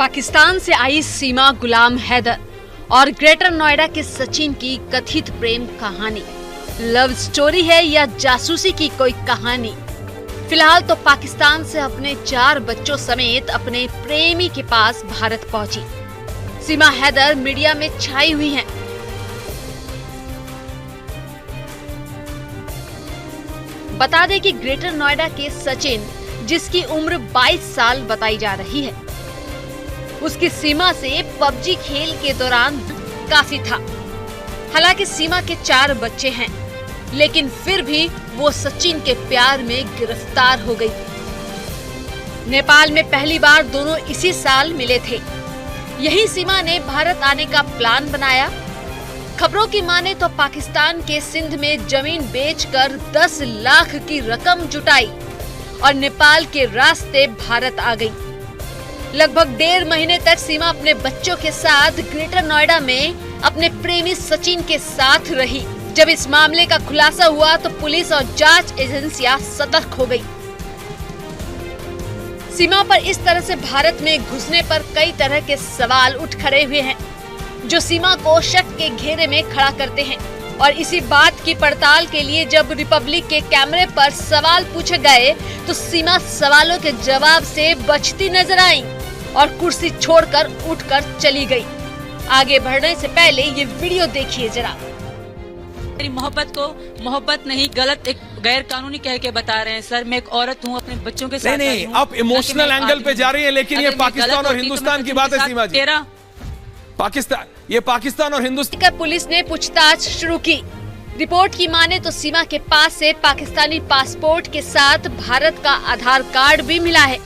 पाकिस्तान से आई सीमा गुलाम हैदर और ग्रेटर नोएडा के सचिन की कथित प्रेम कहानी लव स्टोरी है या जासूसी की कोई कहानी। फिलहाल तो पाकिस्तान से अपने 4 बच्चों समेत अपने प्रेमी के पास भारत पहुंची सीमा हैदर मीडिया में छाई हुई हैं। बता दें कि ग्रेटर नोएडा के सचिन, जिसकी उम्र 22 साल बताई जा रही है, उसकी सीमा से पबजी खेल के दौरान काफी था। हालांकि सीमा के 4 बच्चे हैं, लेकिन फिर भी वो सचिन के प्यार में गिरफ्तार हो गई। नेपाल में पहली बार दोनों इसी साल मिले थे। यही सीमा ने भारत आने का प्लान बनाया। खबरों की माने तो पाकिस्तान के सिंध में जमीन बेचकर 10 लाख की रकम जुटाई और नेपाल के रास्ते भारत आ गई। लगभग 1.5 महीने तक सीमा अपने बच्चों के साथ ग्रेटर नोएडा में अपने प्रेमी सचिन के साथ रही। जब इस मामले का खुलासा हुआ तो पुलिस और जांच एजेंसियां सतर्क हो गई। सीमा पर इस तरह से भारत में घुसने पर कई तरह के सवाल उठ खड़े हुए हैं, जो सीमा को शक के घेरे में खड़ा करते हैं। और इसी बात की पड़ताल के लिए जब रिपब्लिक के कैमरे पर सवाल पूछे गए तो सीमा सवालों के जवाब से बचती नजर आई और कुर्सी छोड़कर उठकर चली गई। आगे बढ़ने से पहले ये वीडियो देखिए जरा। मेरी मोहब्बत को मोहब्बत नहीं, गलत एक गैर कानूनी कह के बता रहे हैं सर। मैं एक औरत हूँ, अपने बच्चों के साथ नहीं, आप इमोशनल एंगल पे जा रही है, लेकिन ये पाकिस्तान और हिंदुस्तान की बात है सीमा जी। पाकिस्तान और हिंदुस्तान। पुलिस ने पूछताछ शुरू की। रिपोर्ट की माने तो सीमा के पास से पाकिस्तानी पासपोर्ट के साथ भारत का आधार कार्ड भी मिला है।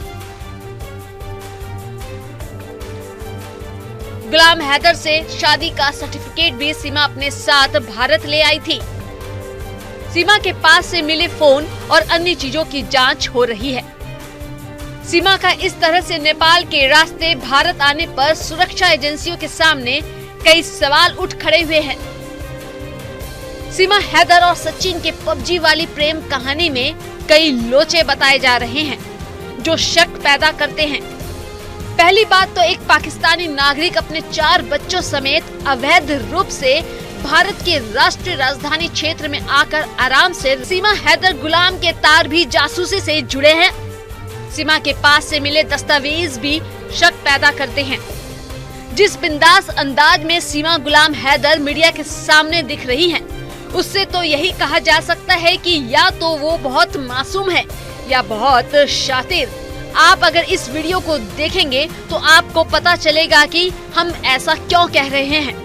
गुलाम हैदर से शादी का सर्टिफिकेट भी सीमा अपने साथ भारत ले आई थी। सीमा के पास से मिले फोन और अन्य चीजों की जांच हो रही है। सीमा का इस तरह से नेपाल के रास्ते भारत आने पर सुरक्षा एजेंसियों के सामने कई सवाल उठ खड़े हुए हैं। सीमा हैदर और सचिन के पबजी वाली प्रेम कहानी में कई लोचे बताए जा रहे हैं, जो शक पैदा करते हैं। पहली बात तो एक पाकिस्तानी नागरिक अपने 4 बच्चों समेत अवैध रूप से भारत के राष्ट्रीय राजधानी क्षेत्र में आकर आराम से सीमा हैदर गुलाम के तार भी जासूसी से जुड़े हैं। सीमा के पास से मिले दस्तावेज भी शक पैदा करते हैं। जिस बिंदास अंदाज में सीमा गुलाम हैदर मीडिया के सामने दिख रही हैं, उससे तो यही कहा जा सकता है कि या तो वो बहुत मासूम है या बहुत शातिर। आप अगर इस वीडियो को देखेंगे तो आपको पता चलेगा कि हम ऐसा क्यों कह रहे हैं।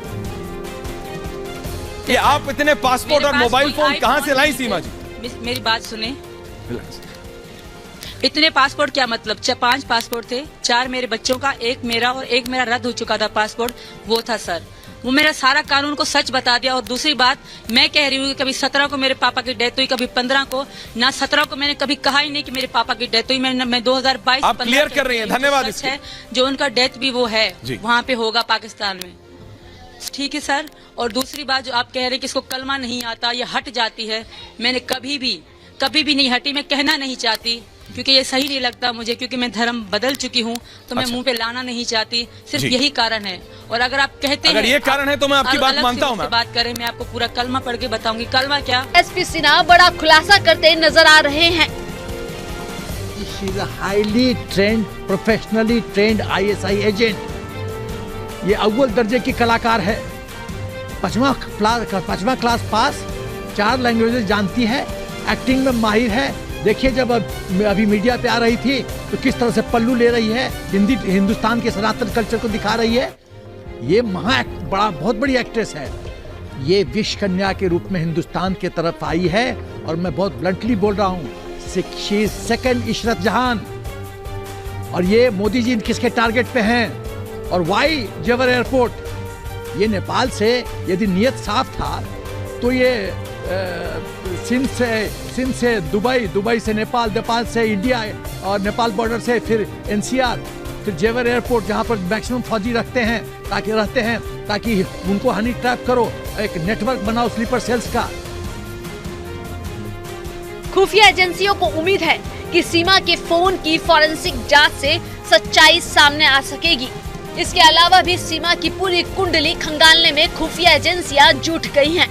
कि आप इतने पासपोर्ट और मोबाइल फोन कहां से लाई सीमा जी? मेरी बात सुने। इतने पासपोर्ट क्या मतलब? 5 पासपोर्ट थे, 4 मेरे बच्चों का, 1 मेरा और 1 मेरा रद्द हो चुका था पासपोर्ट, वो था सर। वो मेरा सारा कानून को सच बता दिया। और दूसरी बात मैं कह रही हूँ कि कभी 17 को मेरे पापा की डेथ हुई, कभी 15 को, ना 17 को मैंने कभी कहा ही नहीं कि मेरे पापा की डेथ हुई। मैं 2022 आप क्लियर कर रही हैं, धन्यवाद। है जो उनका डेथ भी वो है वहाँ पे होगा पाकिस्तान में, ठीक है सर। और दूसरी बात जो आप कह रहे हैं कि इसको कलमा नहीं आता, ये हट जाती है, मैंने कभी भी नहीं हटी। मैं कहना नहीं चाहती क्योंकि ये सही नहीं लगता मुझे, क्योंकि मैं धर्म बदल चुकी हूँ, तो मैं मुंह पे लाना नहीं चाहती। सिर्फ यही कारण है। और अगर आप कहते हैं, अगर ये कारण है तो मैं आपकी बात मानता हूँ। बात करें, मैं आपको पूरा कलमा पढ़ के बताऊंगी। कलमा क्या? एसपी सिन्हा बड़ा खुलासा करते नजर आ रहे हैं। She is a highly trained, professionally trained ISI agent। ये अव्वल दर्जे की कलाकार है। 5वां क्लास पास, 4 लैंग्वेजेस जानती है, एक्टिंग में माहिर है। देखिए जब अभी मीडिया पे आ रही थी तो किस तरह से पल्लू ले रही है, हिंदुस्तान के सनातन कल्चर को दिखा रही है। ये बहुत बड़ी एक्ट्रेस है। ये विश्व कन्या के रूप में हिंदुस्तान के तरफ आई है और मैं बहुत ब्लंटली बोल रहा हूँ, शी इज सेकंड इशरत जहान। और ये मोदी जी किसके टारगेट पे हैं? और वाई जेवर एयरपोर्ट? ये नेपाल से यदि नियत साफ था तो ये सिंध से दुबई से नेपाल से इंडिया और नेपाल बॉर्डर से फिर NCR, फिर जेवर एयरपोर्ट जहां पर मैक्सिमम फौजी रहते हैं ताकि उनको हनी ट्रैप करो, एक नेटवर्क बनाओ स्लीपर सेल्स का। खुफिया एजेंसियों को उम्मीद है कि सीमा के फोन की फॉरेंसिक जांच से सच्चाई सामने आ सकेगी। इसके अलावा भी सीमा की पूरी कुंडली खंगालने में खुफिया एजेंसियां जुट गई हैं।